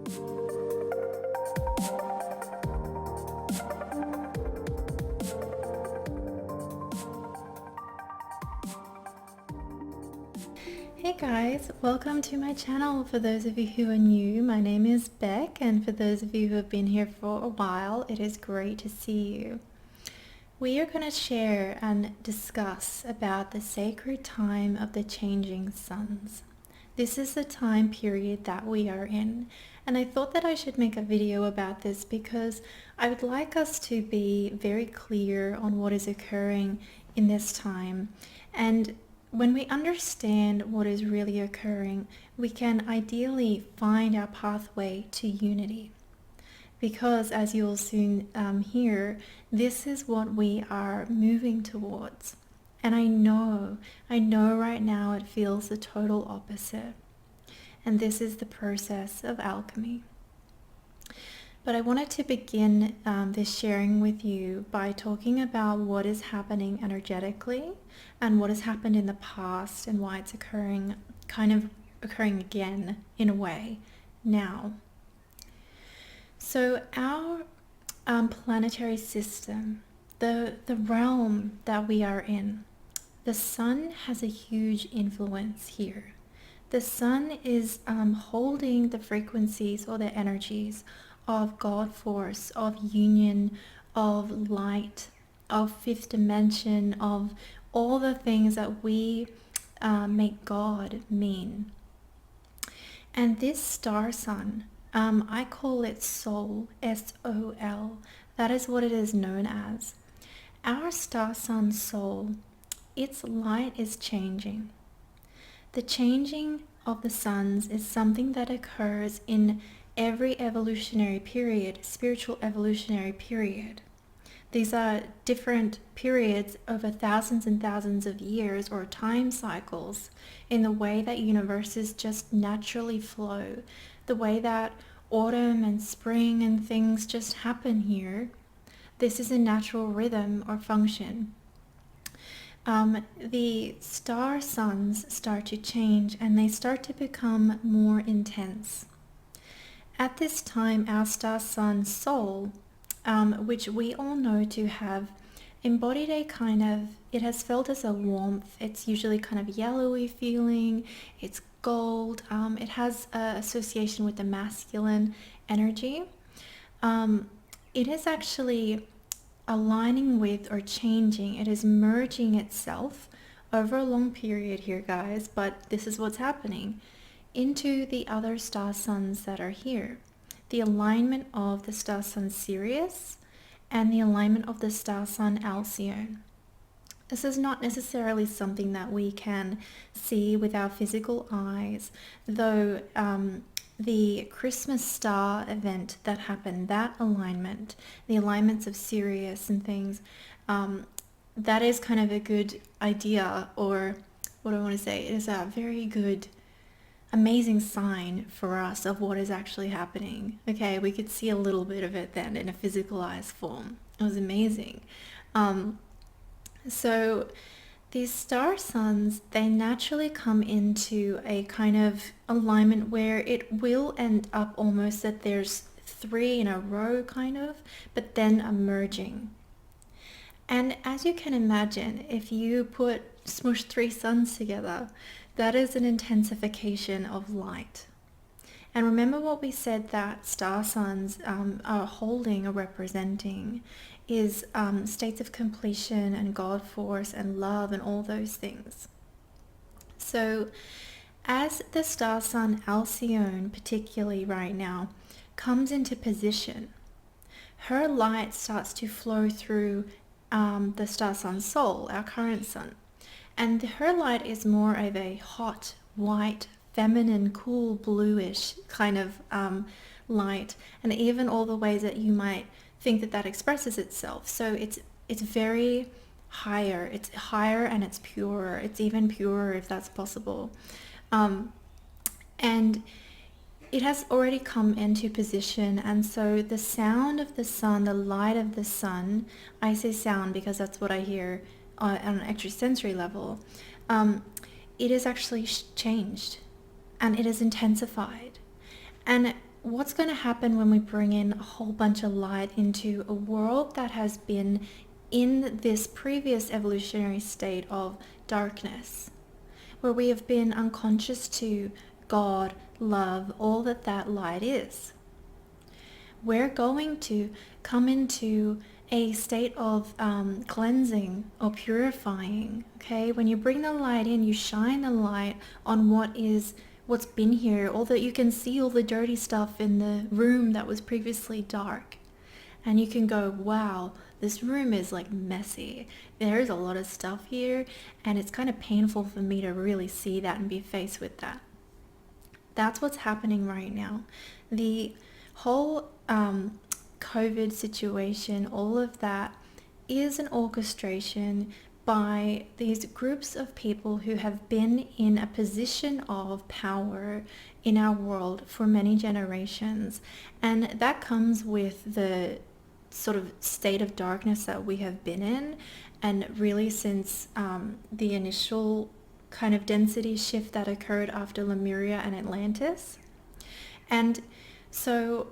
Hey guys, welcome to my channel. For those of you who are new, my name is Becc, and for those of you who have been here for a while, it is great to see you. We are going to share and discuss about the sacred time of the changing suns. This is the time period that we are in, and I thought that I should make a video about this because I would like us to be very clear on what is occurring in this time. And when we understand what is really occurring, we can ideally find our pathway to unity. Because as you'll soon hear, this is what we are moving towards. And I know right now it feels the total opposite. And this is the process of alchemy. But I wanted to begin this sharing with you by talking about what is happening energetically and what has happened in the past and why it's occurring again in a way now. So our planetary system, the realm that we are in, the sun has a huge influence here. The sun is holding the frequencies or the energies of God force, of union, of light, of fifth dimension, of all the things that we make God mean. And this star sun, I call it soul, S-O-L. That is what it is known as. Our star sun soul, its light is changing. The changing of the suns is something that occurs in every evolutionary period, spiritual evolutionary period. These are different periods over thousands and thousands of years or time cycles in the way that universes just naturally flow, the way that autumn and spring and things just happen here. This is a natural rhythm or function. The star suns start to change and they start to become more intense. At this time, our star sun soul, which we all know to have embodied a kind of, it has felt as a warmth. It's usually kind of yellowy feeling. It's gold. It has an association with the masculine energy. It is actually aligning with or changing. It is merging itself over a long period here, guys, but this is what's happening into the other star suns that are here. The alignment of the star sun Sirius and the alignment of the star sun Alcyone. This is not necessarily something that we can see with our physical eyes, though the Christmas star event that happened, that alignment, the alignments of Sirius and things, that is kind of a good idea, or what I want to say, it is a very good amazing sign for us of what is actually happening. Okay, we could see a little bit of it then in a physicalized form. It was amazing. So these star suns, they naturally come into a kind of alignment where it will end up almost that there's three in a row kind of, but then a merging. And as you can imagine, if you smush three suns together, that is an intensification of light. And remember what we said that star suns are holding or representing is states of completion and God force and love and all those things. So as the star sun Alcyone, particularly right now, comes into position, her light starts to flow through the star sun soul, our current sun. And her light is more of a hot, white, feminine, cool, bluish kind of light. And even all the ways that you might think that that expresses itself. So it's very higher. It's higher and it's purer. It's even purer if that's possible. And it has already come into position, and so the sound of the sun, the light of the sun, I say sound because that's what I hear on an extrasensory level, it is actually changed and it is intensified. And what's going to happen when we bring in a whole bunch of light into a world that has been in this previous evolutionary state of darkness, where we have been unconscious to God, love, all that that light is? We're going to come into a state of cleansing or purifying. Okay, when you bring the light in, you shine the light on what's been here, all that you can see, all the dirty stuff in the room that was previously dark. And you can go, wow, this room is like messy. There's a lot of stuff here, and it's kind of painful for me to really see that and be faced with that. That's what's happening right now. The whole COVID situation, all of that is an orchestration by these groups of people who have been in a position of power in our world for many generations. And that comes with the sort of state of darkness that we have been in, and really since the initial kind of density shift that occurred after Lemuria and Atlantis. And so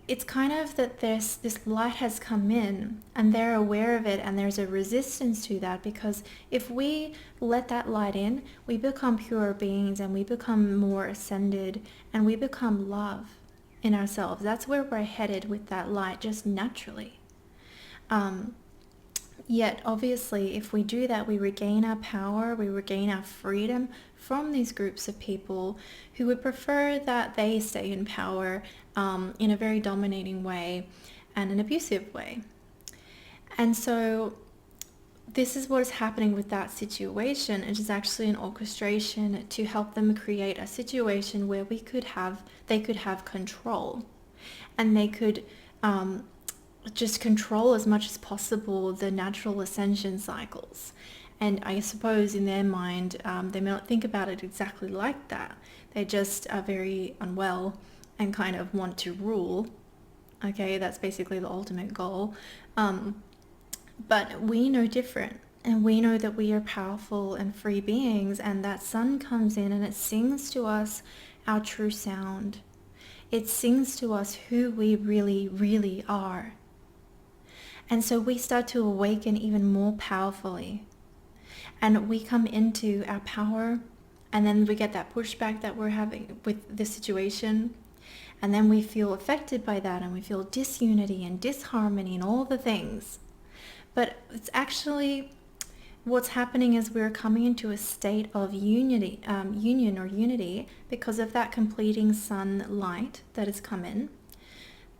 it's kind of that this light has come in and they're aware of it, and there's a resistance to that, because if we let that light in, we become pure beings and we become more ascended and we become love in ourselves. That's where we're headed with that light, just naturally. Yet obviously if we do that, we regain our power, we regain our freedom from these groups of people who would prefer that they stay in power in a very dominating way and an abusive way. And so this is what is happening with that situation. It is actually an orchestration to help them create a situation where they could have control, and they could just control as much as possible the natural ascension cycles. And I suppose in their mind, they may not think about it exactly like that. They just are very unwell and kind of want to rule. Okay, that's basically the ultimate goal. But we know different, and we know that we are powerful and free beings, and that sun comes in and it sings to us our true sound. It sings to us who we really, really are. And so we start to awaken even more powerfully. And we come into our power, and then we get that pushback that we're having with the situation. And then we feel affected by that, and we feel disunity and disharmony and all the things. But it's actually what's happening is we're coming into a state of union or unity because of that completing sun light that has come in.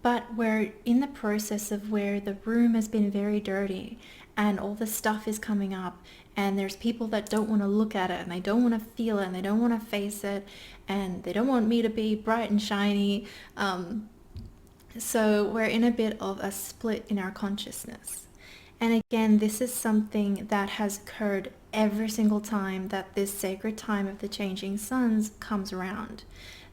But we're in the process of where the room has been very dirty and all the stuff is coming up, and there's people that don't want to look at it and they don't want to feel it and they don't want to face it, and they don't want me to be bright and shiny. So we're in a bit of a split in our consciousness. And again, this is something that has occurred every single time that this sacred time of the changing suns comes around.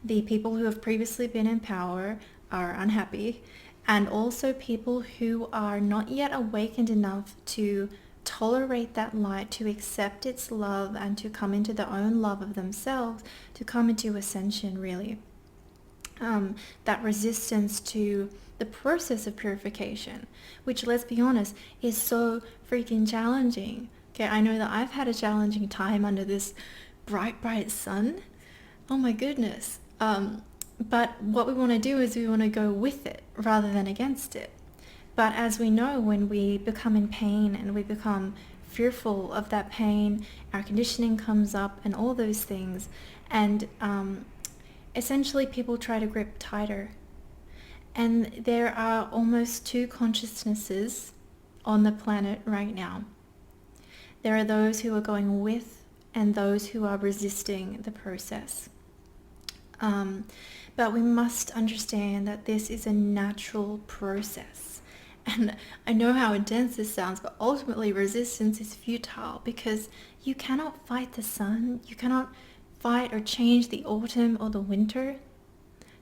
The people who have previously been in power are unhappy, and also people who are not yet awakened enough to tolerate that light, to accept its love, and to come into their own love of themselves, to come into ascension, really. That resistance to the process of purification, which, let's be honest, is so freaking challenging. Okay, I know that I've had a challenging time under this bright sun. Oh my goodness. But what we want to do is we want to go with it rather than against it. But as we know, when we become in pain and we become fearful of that pain, our conditioning comes up and all those things. And essentially people try to grip tighter. And there are almost two consciousnesses on the planet right now. There are those who are going with and those who are resisting the process. But we must understand that this is a natural process. And I know how intense this sounds, but ultimately resistance is futile, because you cannot fight the sun. You cannot fight or change the autumn or the winter.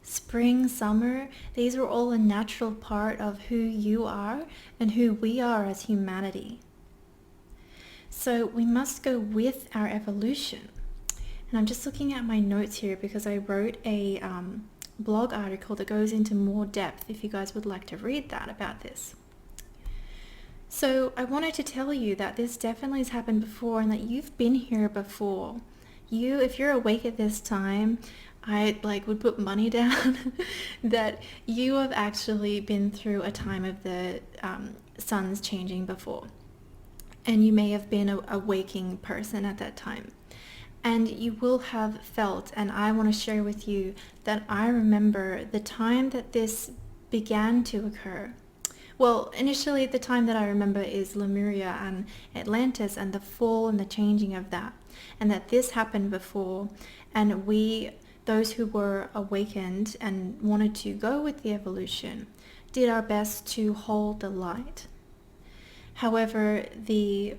Spring, summer, these are all a natural part of who you are and who we are as humanity. So we must go with our evolution. And I'm just looking at my notes here because I wrote a blog article that goes into more depth if you guys would like to read that about this. So I wanted to tell you that this definitely has happened before and that you've been here before. If you're awake at this time, I would put money down that you have actually been through a time of the suns changing before. And you may have been a waking person at that time. And you will have felt, and I want to share with you that I remember the time that this began to occur. Well, initially the time that I remember is Lemuria and Atlantis and the fall and the changing of that. And that this happened before, and those who were awakened and wanted to go with the evolution, did our best to hold the light. However, the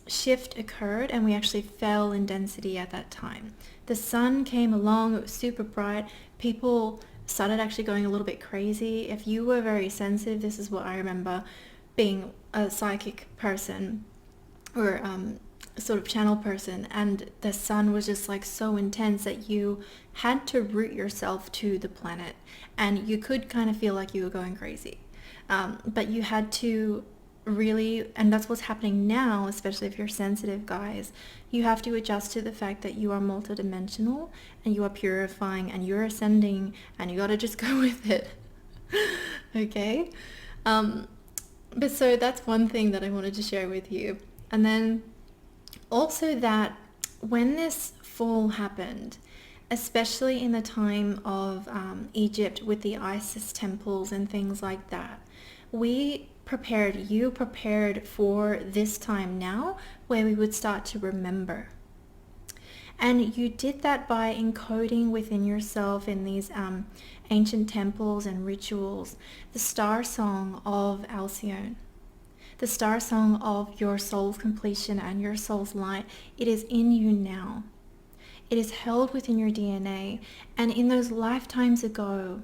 shift occurred and we actually fell in density at that time. The sun came along, it was super bright, people started actually going a little bit crazy. If you were very sensitive, this is what I remember, being a psychic person or sort of channel person, and the sun was just so intense that you had to root yourself to the planet, and you could kind of feel like you were going crazy, but you had to really, and that's what's happening now, especially if you're sensitive, guys, you have to adjust to the fact that you are multidimensional and you are purifying and you're ascending, and you got to just go with it. Okay, but so that's one thing that I wanted to share with you. And then also that when this fall happened, especially in the time of Egypt with the Isis temples and things like that, you prepared for this time now where we would start to remember. And you did that by encoding within yourself in these ancient temples and rituals the star song of Alcyone, the star song of your soul's completion and your soul's light. It is in you now. It is held within your DNA. And in those lifetimes ago,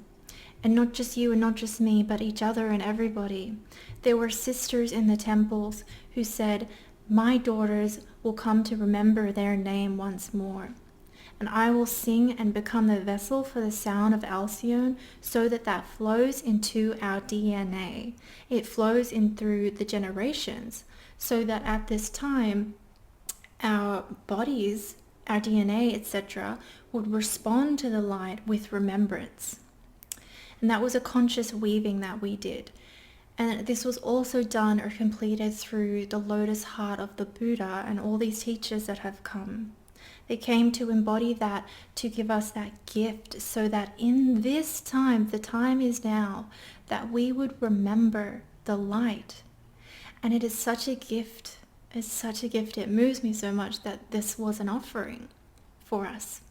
and not just you and not just me, but each other and everybody, there were sisters in the temples who said, my daughters will come to remember their name once more. And I will sing and become the vessel for the sound of Alcyone so that flows into our DNA. It flows in through the generations so that at this time, our bodies, our DNA, etc., would respond to the light with remembrance. And that was a conscious weaving that we did. And this was also done or completed through the lotus heart of the Buddha and all these teachers that have come. They came to embody that, to give us that gift so that in this time, the time is now, that we would remember the light. And it is such a gift. It's such a gift. It moves me so much that this was an offering for us.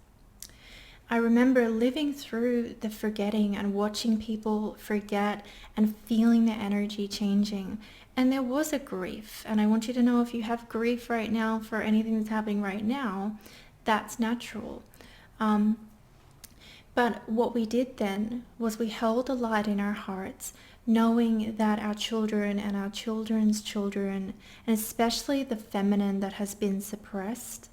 I remember living through the forgetting and watching people forget and feeling the energy changing. And there was a grief. And I want you to know, if you have grief right now for anything that's happening right now, that's natural. But what we did then was we held the light in our hearts, knowing that our children and our children's children, and especially the feminine that has been suppressed,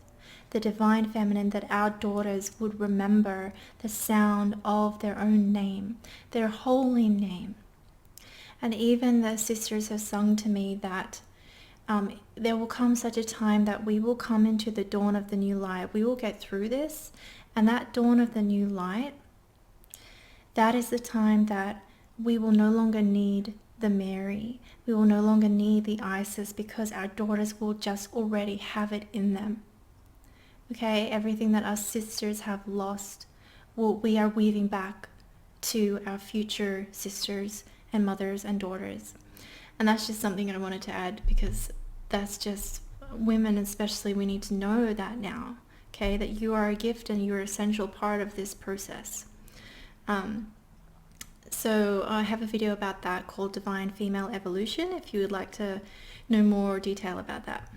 the divine feminine, that our daughters would remember the sound of their own name, their holy name. And even the sisters have sung to me that there will come such a time that we will come into the dawn of the new light. We will get through this, and that dawn of the new light, that is the time that we will no longer need the Mary. We will no longer need the Isis, because our daughters will just already have it in them. Okay, everything that our sisters have lost, we are weaving back to our future sisters and mothers and daughters. And that's just something I wanted to add, because that's just, women especially, we need to know that now, okay, that you are a gift and you're an essential part of this process. So I have a video about that called Divine Female Evolution, if you would like to know more detail about that.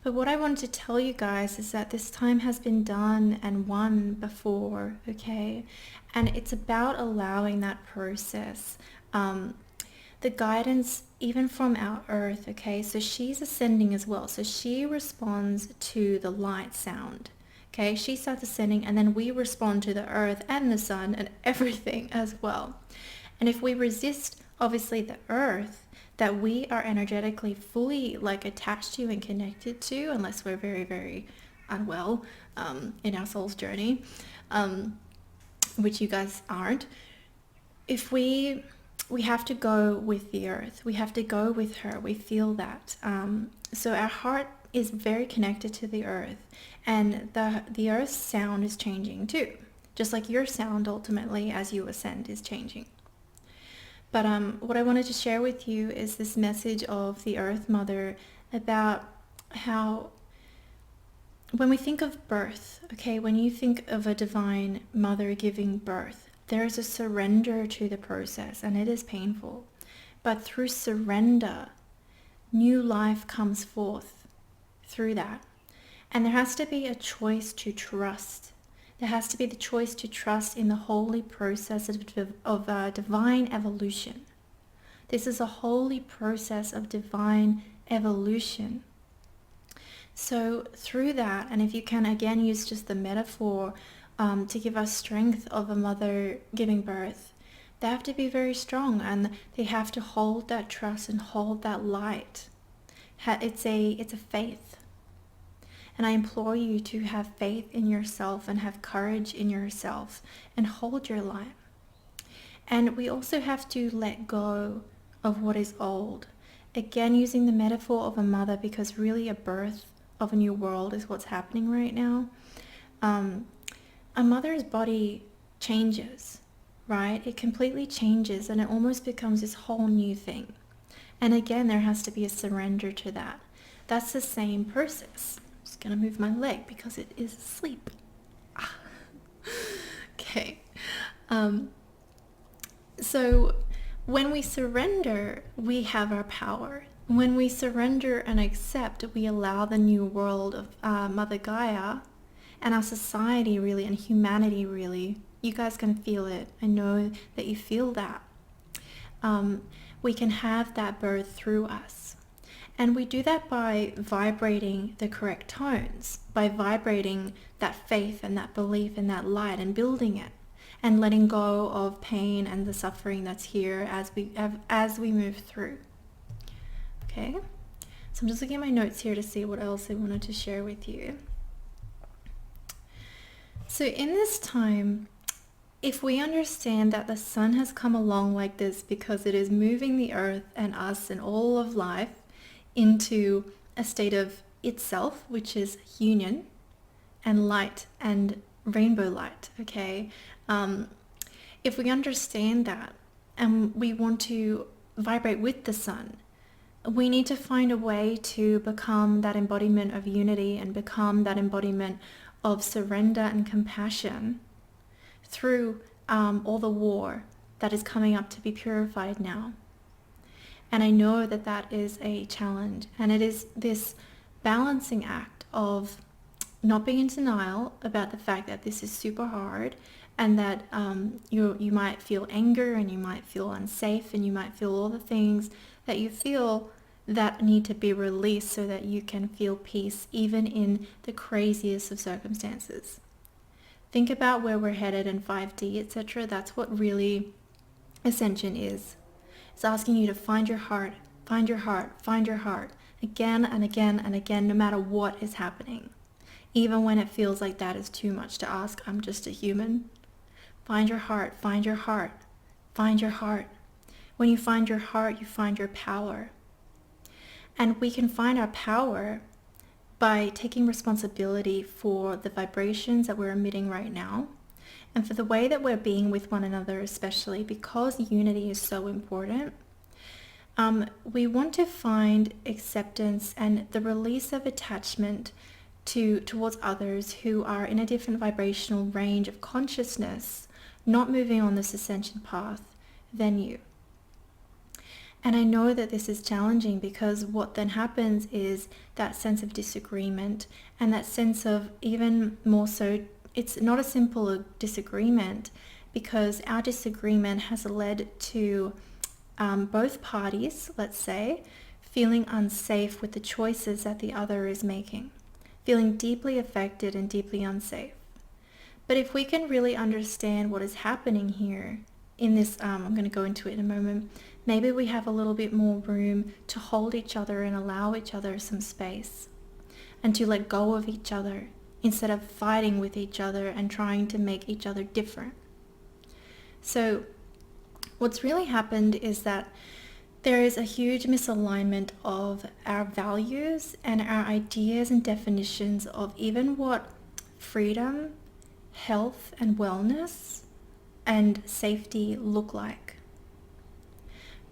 But what I wanted to tell you guys is that this time has been done and won before, okay? And it's about allowing that process. The guidance, even from our earth, okay? So she's ascending as well. So she responds to the light sound, Okay, she starts ascending, and then we respond to the earth and the sun and everything as well. And if we resist, obviously, the earth that we are energetically fully like attached to and connected to, unless we're very, very unwell in our soul's journey, which you guys aren't, if we have to go with the earth, we have to go with her, we feel that. So our heart is very connected to the earth, and the earth's sound is changing too, just like your sound ultimately as you ascend is changing. But what I wanted to share with you is this message of the Earth Mother about how when we think of birth, okay, when you think of a divine mother giving birth, there is a surrender to the process, and it is painful. But through surrender, new life comes forth through that. And there has to be a choice to trust. There has to be the choice to trust in the holy process of divine evolution. This is a holy process of divine evolution. So through that, and if you can again use just the metaphor to give us strength of a mother giving birth, they have to be very strong, and they have to hold that trust and hold that light. It's a faith. And I implore you to have faith in yourself and have courage in yourself and hold your light. And we also have to let go of what is old. Again, using the metaphor of a mother, because really a birth of a new world is what's happening right now. A mother's body changes, right? It completely changes, and it almost becomes this whole new thing. And again, there has to be a surrender to that. That's the same process. Just gonna move my leg because it is asleep. Okay. So when we surrender, we have our power. When we surrender and accept, we allow the new world of Mother Gaia and our society really, and humanity really. You guys can feel it. I know that you feel that. We can have that birth through us. And we do that by vibrating the correct tones, by vibrating that faith and that belief and that light and building it and letting go of pain and the suffering that's here as we move through. Okay? So I'm just looking at my notes here to see what else I wanted to share with you. So in this time, if we understand that the sun has come along like this because it is moving the earth and us and all of life into a state of itself, which is union and light and rainbow light, okay? If we understand that and we want to vibrate with the sun, we need to find a way to become that embodiment of unity and become that embodiment of surrender and compassion through all the war that is coming up to be purified now. And I know that that is a challenge, and it is this balancing act of not being in denial about the fact that this is super hard, and that you might feel anger, and you might feel unsafe, and you might feel all the things that you feel that need to be released so that you can feel peace even in the craziest of circumstances. Think about where we're headed in 5D, etc. That's what really Ascension is. It's asking you to find your heart, find your heart, find your heart, again and again and again, no matter what is happening. Even when it feels like that is too much to ask, I'm just a human. Find your heart, find your heart, find your heart. When you find your heart, you find your power. And we can find our power by taking responsibility for the vibrations that we're emitting right now, and for the way that we're being with one another, especially because unity is so important. We want to find acceptance and the release of attachment towards others who are in a different vibrational range of consciousness, not moving on this ascension path than you. And I know that this is challenging, because what then happens is that sense of disagreement, and that sense of, even more so, it's not a simple disagreement, because our disagreement has led to both parties, let's say, feeling unsafe with the choices that the other is making. feeling deeply affected and deeply unsafe. But if we can really understand what is happening here in this, I'm going to go into it in a moment, maybe we have a little bit more room to hold each other and allow each other some space and to let go of each other instead of fighting with each other and trying to make each other different. So what's really happened is that there is a huge misalignment of our values and our ideas and definitions of even what freedom, health and wellness and safety look like.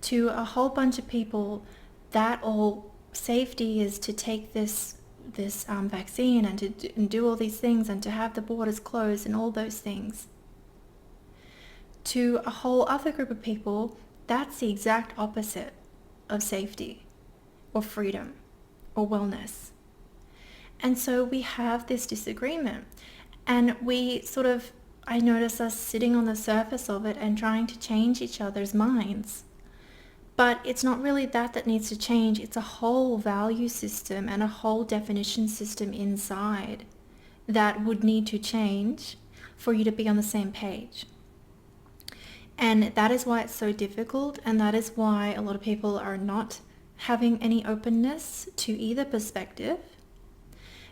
To a whole bunch of people, that all safety is to take this vaccine and to do all these things and to have the borders closed and all those things. To a whole other group of people, that's the exact opposite of safety or freedom or wellness. And so we have this disagreement, and I notice us sitting on the surface of it and trying to change each other's minds. But it's not really that needs to change. It's a whole value system and a whole definition system inside that would need to change for you to be on the same page. And that is why it's so difficult, and that is why a lot of people are not having any openness to either perspective,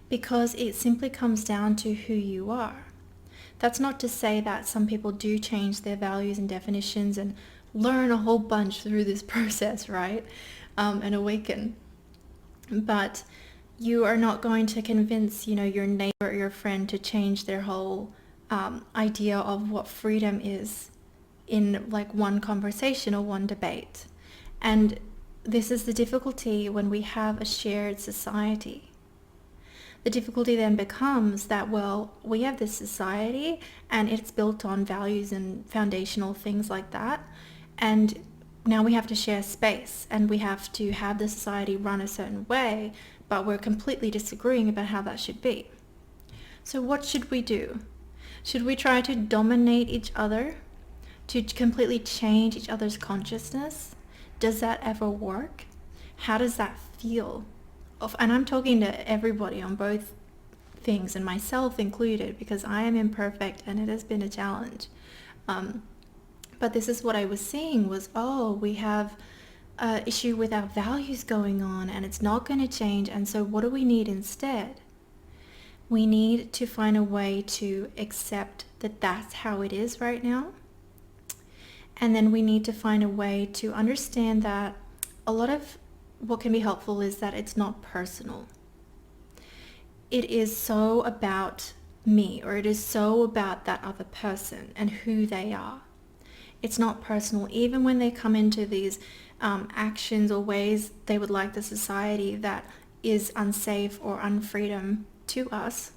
because it simply comes down to who you are. That's not to say that some people do change their values and definitions and learn a whole bunch through this process, right? And awaken. But you are not going to convince, your neighbor or your friend to change their whole idea of what freedom is in like one conversation or one debate. And this is the difficulty when we have a shared society. The difficulty then becomes that, well, we have this society and it's built on values and foundational things like that. And now we have to share space and we have to have the society run a certain way, but we're completely disagreeing about how that should be. So what should we do? Should we try to dominate each other, to completely change each other's consciousness? Does that ever work? How does that feel? And I'm talking to everybody on both things, and myself included, because I am imperfect and it has been a challenge. But this is what I was seeing was, we have an issue with our values going on and it's not going to change. And so what do we need instead? We need to find a way to accept that that's how it is right now. And then we need to find a way to understand that a lot of what can be helpful is that it's not personal. It is so about me, or it is so about that other person and who they are. It's not personal. Even when they come into these actions or ways they would like the society that is unsafe or unfreedom to us,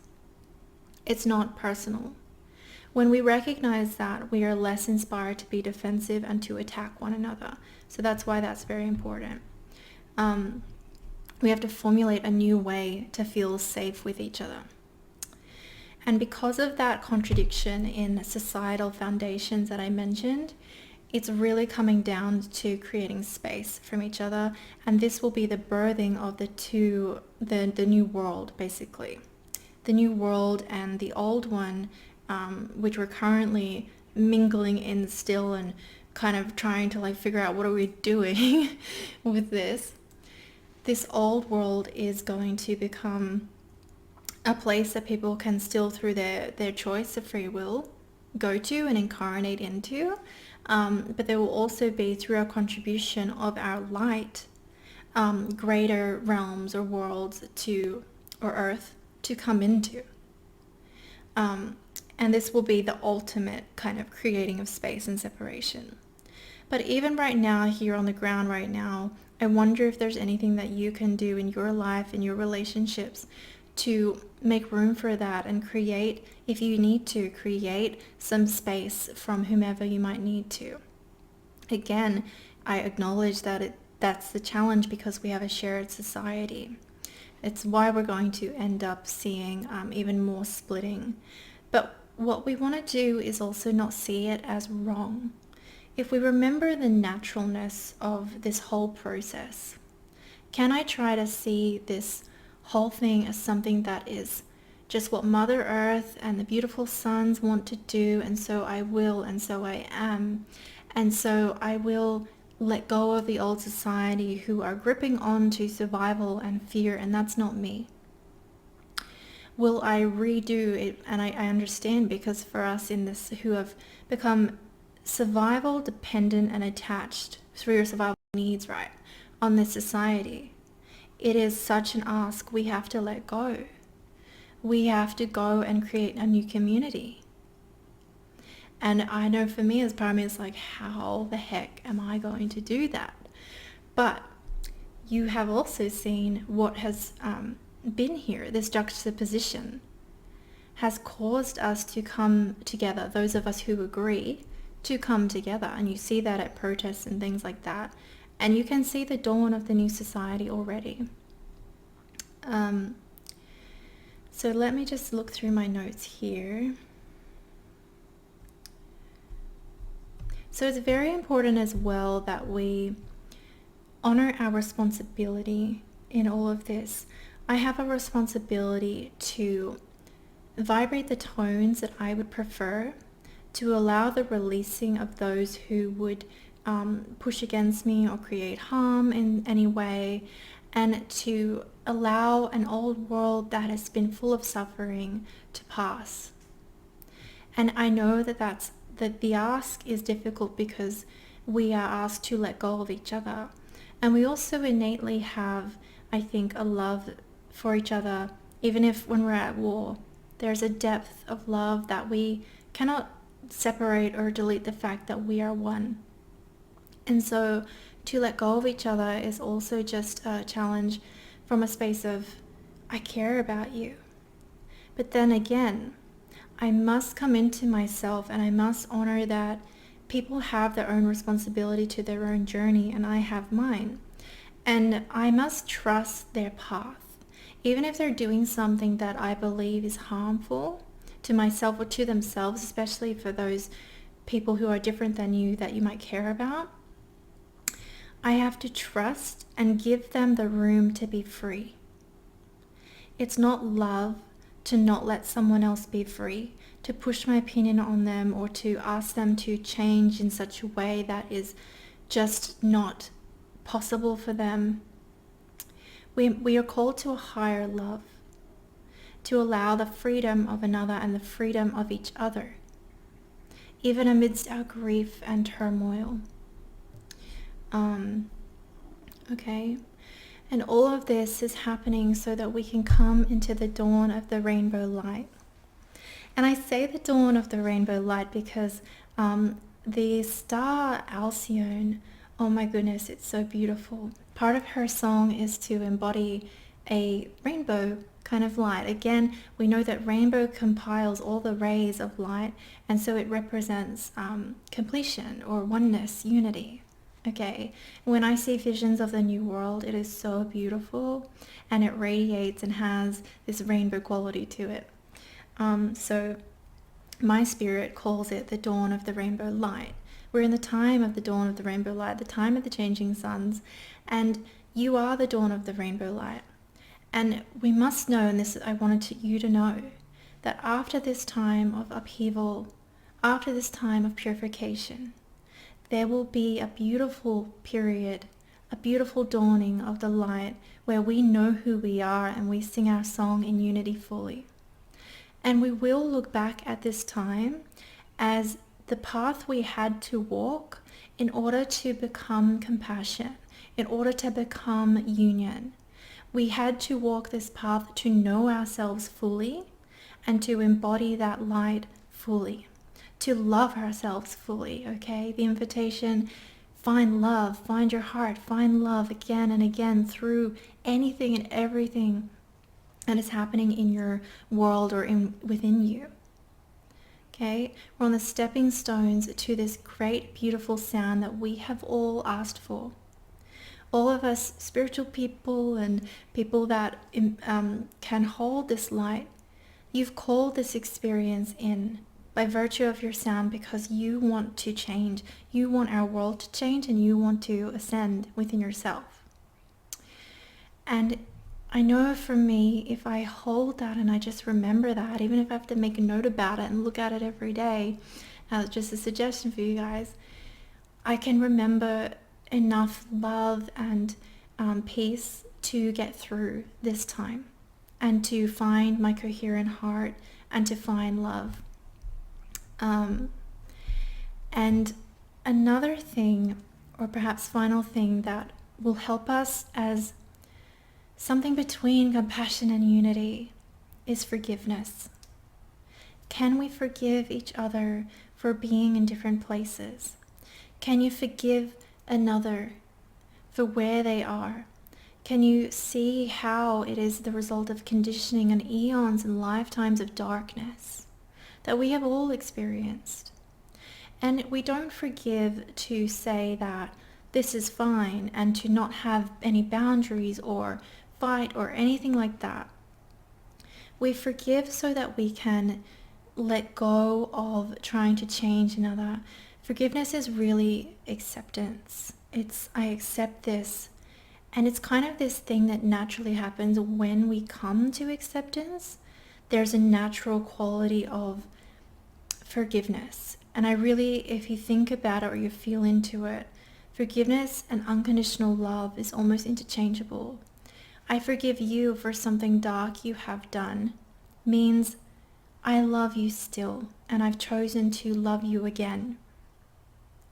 it's not personal. When we recognize that, we are less inspired to be defensive and to attack one another. So that's why that's very important. We have to formulate a new way to feel safe with each other. And because of that contradiction in societal foundations that I mentioned, it's really coming down to creating space from each other. And this will be the birthing of the new world, basically. The new world and the old one, which we're currently mingling in still and kind of trying to figure out what are we doing with this. This old world is going to become a place that people can still, through their choice of free will, go to and incarnate into. But there will also be, through our contribution of our light, greater realms or worlds or earth to come into. And this will be the ultimate kind of creating of space and separation. But even right now, here on the ground right now, I wonder if there's anything that you can do in your life, in your relationships, to make room for that and create, if you need to, create some space from whomever you might need to. Again, I acknowledge that that's the challenge because we have a shared society. It's why we're going to end up seeing even more splitting. But what we want to do is also not see it as wrong. If we remember the naturalness of this whole process, can I try to see this whole thing as something that is just what Mother Earth and the beautiful suns want to do, and so I will, and so I am. And so I will let go of the old society who are gripping on to survival and fear, and that's not me. Will I redo it? And I understand, because for us in this who have become survival dependent and attached through your survival needs, right, on this society, it is such an ask. We have to let go. We have to go and create a new community. And I know for me as part of me, it's like, how the heck am I going to do that? But you have also seen what has been here. This juxtaposition has caused us to come together, those of us who agree to come together. And you see that at protests and things like that. And you can see the dawn of the new society already. So let me just look through my notes here. So it's very important as well that we honor our responsibility in all of this. I have a responsibility to vibrate the tones that I would prefer, to allow the releasing of those who would push against me or create harm in any way, and to allow an old world that has been full of suffering to pass. And I know that the ask is difficult because we are asked to let go of each other. And we also innately have, I think, a love for each other. Even if when we're at war, there's a depth of love that we cannot separate or delete the fact that we are one. And so to let go of each other is also just a challenge from a space of, I care about you. But then again, I must come into myself, and I must honor that people have their own responsibility to their own journey, and I have mine. And I must trust their path. Even if they're doing something that I believe is harmful to myself or to themselves, especially for those people who are different than you that you might care about, I have to trust and give them the room to be free. It's not love to not let someone else be free, to push my opinion on them, or to ask them to change in such a way that is just not possible for them. We are called to a higher love, to allow the freedom of another and the freedom of each other, even amidst our grief and turmoil. Okay. And all of this is happening so that we can come into the dawn of the rainbow light. And I say the dawn of the rainbow light because the star Alcyone, oh my goodness, it's so beautiful. Part of her song is to embody a rainbow kind of light. Again, we know that rainbow compiles all the rays of light, and so it represents completion or oneness, unity. Okay, when I see visions of the new world, it is so beautiful, and it radiates and has this rainbow quality to it. So my spirit calls it the dawn of the rainbow light. We're in the time of the dawn of the rainbow light, the time of the changing suns, and you are the dawn of the rainbow light. And we must know, and this I wanted you to know, that after this time of upheaval, after this time of purification, there will be a beautiful period, a beautiful dawning of the light where we know who we are and we sing our song in unity fully. And we will look back at this time as the path we had to walk in order to become compassion, in order to become union. We had to walk this path to know ourselves fully and to embody that light fully, to love ourselves fully, okay? The invitation, find love, find your heart, find love again and again through anything and everything that is happening in your world or within you. Okay, we're on the stepping stones to this great, beautiful sound that we have all asked for. All of us spiritual people and people that can hold this light, you've called this experience in by virtue of your sound because you want to change. You want our world to change and you want to ascend within yourself. And I know for me, if I hold that and I just remember that, even if I have to make a note about it and look at it every day, just a suggestion for you guys, I can remember enough love and peace to get through this time and to find my coherent heart and to find love. And another thing, or perhaps final thing, that will help us as something between compassion and unity is forgiveness. Can we forgive each other for being in different places? Can you forgive another for where they are? Can you see how it is the result of conditioning and eons and lifetimes of darkness that we have all experienced? And we don't forgive to say that this is fine and to not have any boundaries or fight or anything like that. We forgive so that we can let go of trying to change another. Forgiveness is really acceptance. It's, I accept this. And it's kind of this thing that naturally happens when we come to acceptance. There's a natural quality of forgiveness. And I really, if you think about it or you feel into it, forgiveness and unconditional love is almost interchangeable. I forgive you for something dark you have done means I love you still, and I've chosen to love you again.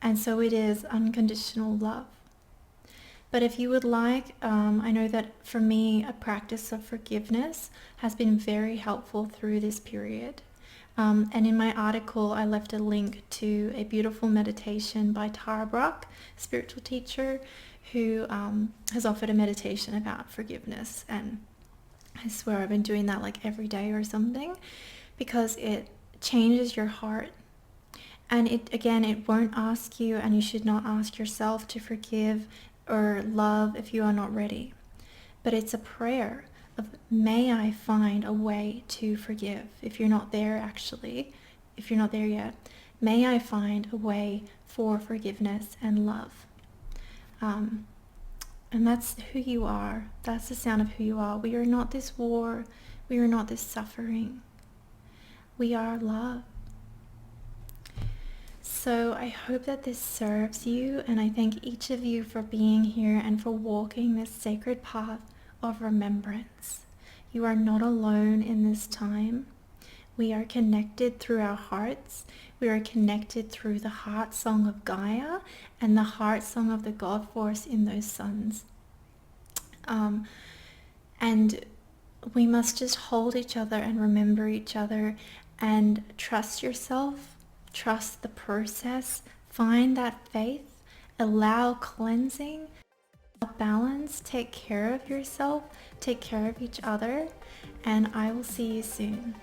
And so it is unconditional love. But if you would like, I know that for me, a practice of forgiveness has been very helpful through this period. And in my article, I left a link to a beautiful meditation by Tara Brach, spiritual teacher, who has offered a meditation about forgiveness. And I swear I've been doing that like every day or something, because it changes your heart. And it won't ask you, and you should not ask yourself to forgive or love if you are not ready. But it's a prayer of, may I find a way to forgive. If you're not there actually, if you're not there yet, may I find a way for forgiveness and love. And that's who you are. That's the sound of who you are. We are not this war. We are not this suffering. We are love. So I hope that this serves you, and I thank each of you for being here and for walking this sacred path of remembrance. You are not alone in this time. We are connected through our hearts. We are connected through the heart song of Gaia and the heart song of the God Force in those suns. And we must just hold each other and remember each other and trust yourself, trust the process, find that faith, allow cleansing, balance, take care of yourself, take care of each other, and I will see you soon.